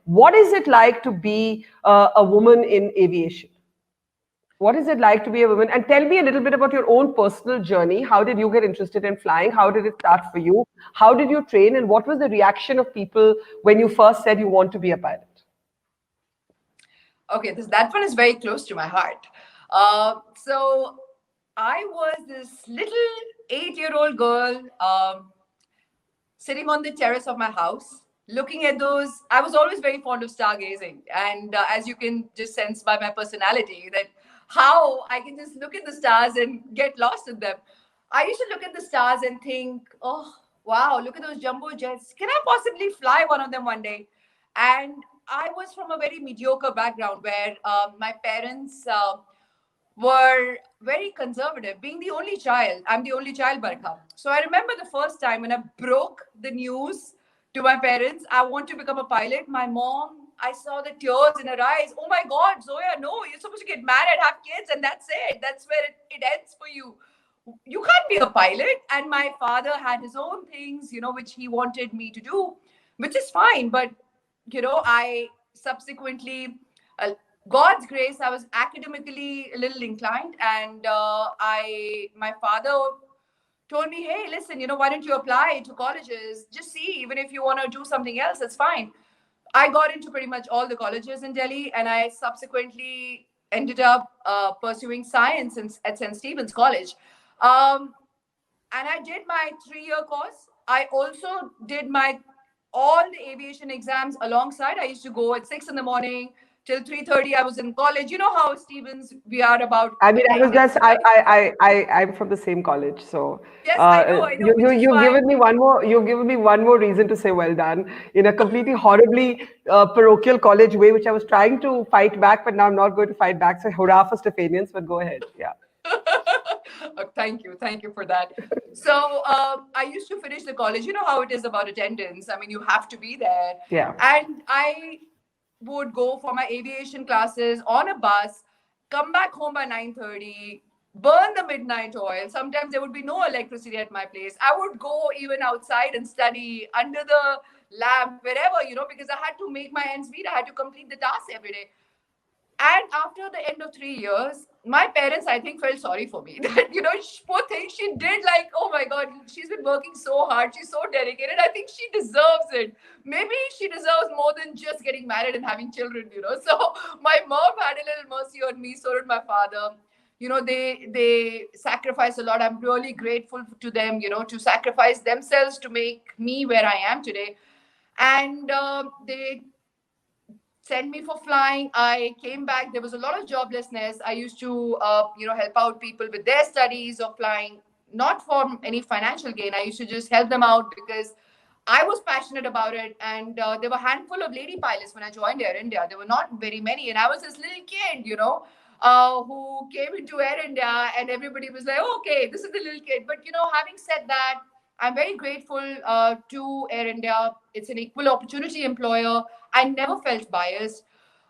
What is it like to be a woman in aviation? What is it like to be a woman? And tell me a little bit about your own personal journey. How did you get interested in flying? How did it start for you? How did you train? And what was the reaction of people when you first said you want to be a pilot? Okay, that one is very close to my heart. So I was this little 8-year-old girl sitting on the terrace of my house, looking at those. I was always very fond of stargazing. And as you can just sense by my personality, that how I can just look at the stars and get lost in them. I used to look at the stars and think, oh, wow, look at those jumbo jets. Can I possibly fly one of them one day? And I was from a very mediocre background where my parents were very conservative. Being the only child, I'm the only child, Barkha. So I remember the first time when I broke the news to my parents, I want to become a pilot. My mom, I saw the tears in her eyes. Oh my God, Zoya, no, you're supposed to get married, have kids, and that's it. That's where it ends for you. You can't be a pilot. And my father had his own things, which he wanted me to do, which is fine. But, I subsequently, uh, God's grace, I was academically a little inclined, and my father told me, hey, listen, why don't you apply to colleges? Just see, even if you want to do something else, it's fine. I got into pretty much all the colleges in Delhi, and I subsequently ended up pursuing science at St. Stephen's College. Um, and I did my 3-year course. I also did my all the aviation exams alongside. I used to go at 6 in the morning till 3:30. I was in college. You know how Stevens we are about I mean, I was attendance, just, right? I'm from the same college, so Yes, I know, which is you've why. given me you've given me one more reason to say well done in a completely horribly parochial college way, which I was trying to fight back, but now I'm not going to fight back. So hurrah for Stephanians, but go ahead. Yeah. Thank you for that. So I used to finish the college. You know how it is about attendance. I mean, you have to be there, Yeah. and I would go for my aviation classes on a bus, come back home by 9:30, burn the midnight oil. Sometimes there would be no electricity at my place. I would go even outside and study under the lamp, wherever, because I had to make my ends meet. I had to complete the task every day. And after the end of 3 years, my parents, I think, felt sorry for me. That, poor thing, she did like, oh my God, she's been working so hard. She's so dedicated. I think she deserves it. Maybe she deserves more than just getting married and having children. So my mom had a little mercy on me. So did my father. They sacrificed a lot. I'm really grateful to them, to sacrifice themselves to make me where I am today. And they sent me for flying. I came back. There was a lot of joblessness. I used to, help out people with their studies of flying, not for any financial gain. I used to just help them out because I was passionate about it. And there were a handful of lady pilots when I joined Air India. There were not very many. And I was this little kid, who came into Air India, and everybody was like, oh, okay, this is the little kid. But, having said that, I'm very grateful to Air India. It's an equal opportunity employer. I never felt biased.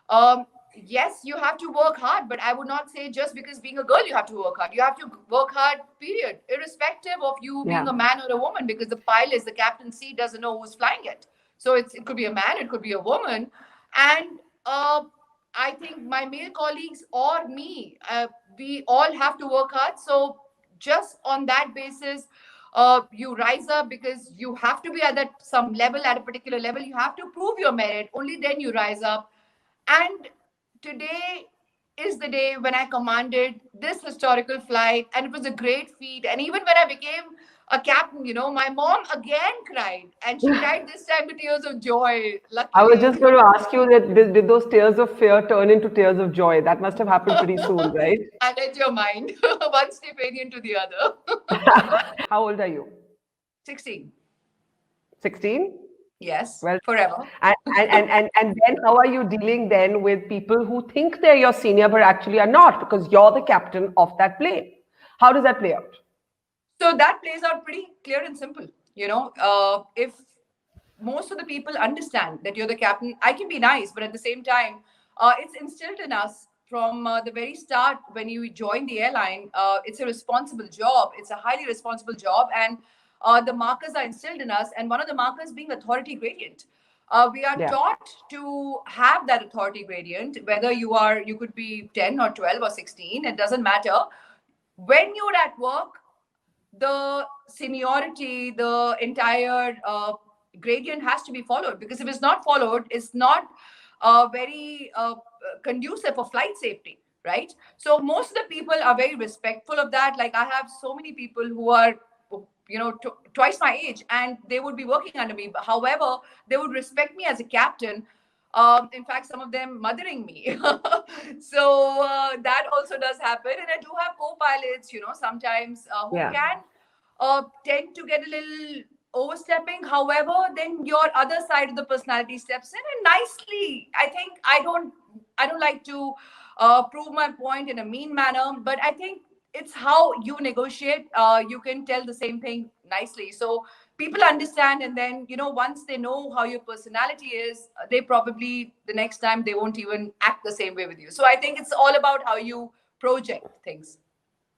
Um, yes, you have to work hard, but I would not say just because being a girl you have to work hard. You have to work hard, period, irrespective of you being Yeah. a man or a woman, because the pilot, the captain seat doesn't know who's flying it. So it could be a man, it could be a woman. And I think my male colleagues or me, we all have to work hard. So just on that basis, you rise up, because you have to be at that some level, at a particular level. You have to prove your merit. Only then you rise up. And today is the day when I commanded this historical flight, and it was a great feat. And even when I became a captain, my mom again cried, and she cried this time with tears of joy. I was Luckily, just going to ask you that did those tears of fear turn into tears of joy? That must have happened pretty soon, right? I let your mind one Stepanian to the other. How old are you? 16. 16? Yes, Well, forever. and then how are you dealing then with people who think they're your senior but actually are not because you're the captain of that plane? How does that play out? So that plays out pretty clear and simple. If most of the people understand that you're the captain, I can be nice, but at the same time, it's instilled in us from the very start when you join the airline. It's a responsible job. It's a highly responsible job, and the markers are instilled in us. And one of the markers being authority gradient. We are Yeah. taught to have that authority gradient, whether you could be 10 or 12 or 16, it doesn't matter. When you're at work, the seniority, the entire gradient has to be followed, because if it's not followed, it's not very conducive for flight safety, right? So most of the people are very respectful of that. Like I have so many people who are, twice my age, and they would be working under me. But however, they would respect me as a captain. In fact, some of them mothering me. So that also does happen. And I do have co-pilots, sometimes who Yeah. can tend to get a little overstepping. However, then your other side of the personality steps in and nicely. I think I don't like to prove my point in a mean manner, but I think it's how you negotiate. You can tell the same thing nicely. So people understand, and then once they know how your personality is, they probably the next time they won't even act the same way with you. So I think it's all about how you project things.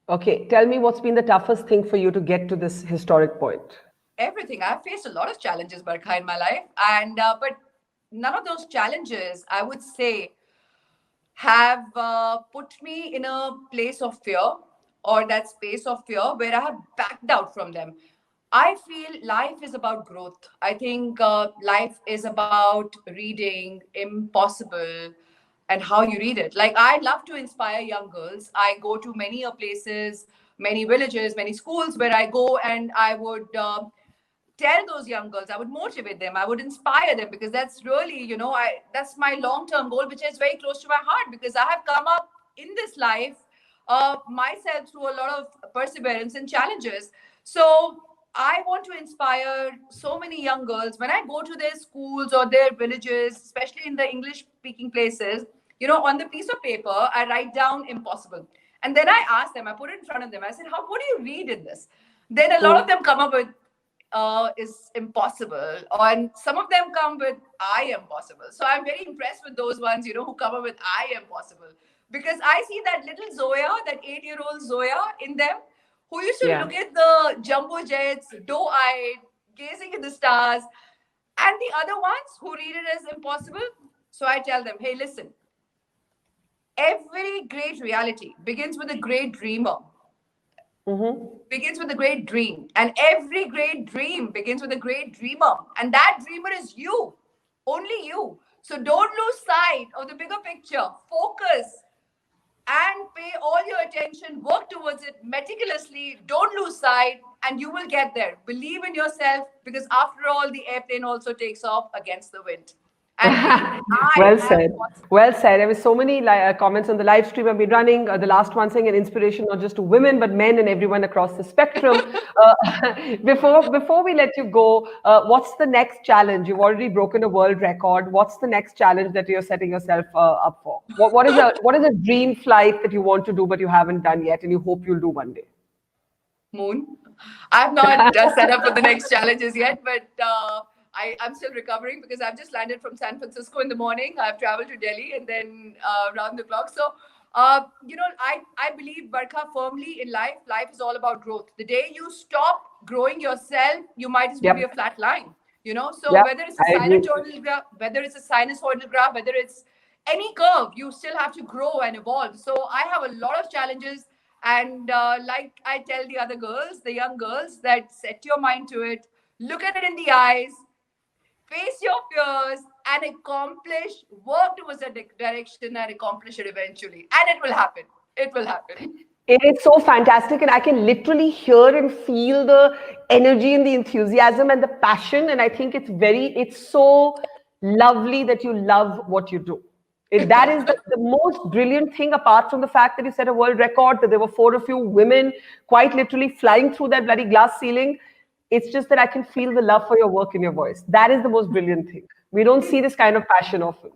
Okay, tell me what's been the toughest thing for you to get to this historic point? Everything. I've faced a lot of challenges, Barkha, in my life, and but none of those challenges, I would say, have put me in a place of fear, or that space of fear where I have backed out from them. I feel life is about growth. I think life is about reading impossible and how you read it. Like, I love to inspire young girls. I go to many places, many villages, many schools where I go, and I would tell those young girls, I would motivate them, I would inspire them, because that's really, that's my long-term goal, which is very close to my heart, because I have come up in this life myself through a lot of perseverance and challenges. So I want to inspire so many young girls. When I go to their schools or their villages, especially in the English speaking places, on the piece of paper, I write down impossible. And then I ask them, I put it in front of them, I said, what do you read in this? Then a lot of them come up with is impossible, and some of them come with I am possible. So I'm very impressed with those ones, who come up with I am possible, because I see that little Zoya, that 8-year-old Zoya in them, who used to Yeah. look at the jumbo jets, doe-eyed, gazing at the stars, and the other ones who read it as impossible. So I tell them, hey, listen, every great reality begins with a great dreamer. Begins with a great dream, and every great dream begins with a great dreamer, and that dreamer is you, only you. So don't lose sight of the bigger picture. Focus and pay all your attention, work towards it meticulously, don't lose sight, and you will get there. Believe in yourself, because after all, the airplane also takes off against the wind. And I Well am said. possible. Well said. There were so many comments on the live stream I've been running. The last one saying an inspiration not just to women but men and everyone across the spectrum. Before we let you go, what's the next challenge? You've already broken a world record. What's the next challenge that you're setting yourself up for? What is a dream flight that you want to do but you haven't done yet and you hope you'll do one day? Moon. I've not set up for the next challenges yet, but I'm still recovering, because I've just landed from San Francisco in the morning. I've traveled to Delhi and then round the clock. So, I believe, Barkha, firmly in life. Life is all about growth. The day you stop growing yourself, you might as well be a Yep. flat line. So Yep. whether it's a I agree. sinusoidal graph, whether it's a sinusoidal graph, whether it's any curve, you still have to grow and evolve. So I have a lot of challenges. And like I tell the other girls, the young girls, that set your mind to it, look at it in the eyes, face your fears, and accomplish, work towards that direction and accomplish it eventually. And it will happen. It will happen. It is so fantastic, and I can literally hear and feel the energy and the enthusiasm and the passion. And I think it's so lovely that you love what you do. That is the most brilliant thing, apart from the fact that you set a world record, that there were 4 of you women quite literally flying through that bloody glass ceiling. It's just that I can feel the love for your work in your voice. That is the most brilliant thing. We don't see this kind of passion often.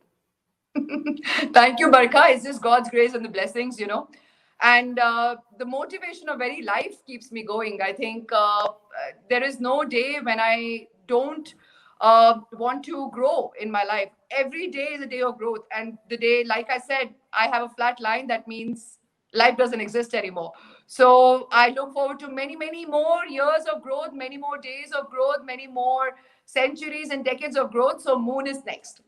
Thank you, Barkha. It's just God's grace and the blessings. And the motivation of very life keeps me going. I think there is no day when I don't want to grow in my life. Every day is a day of growth. And the day, like I said, I have a flat line. That means life doesn't exist anymore. So I look forward to many, many more years of growth, many more days of growth, many more centuries and decades of growth. So moon is next.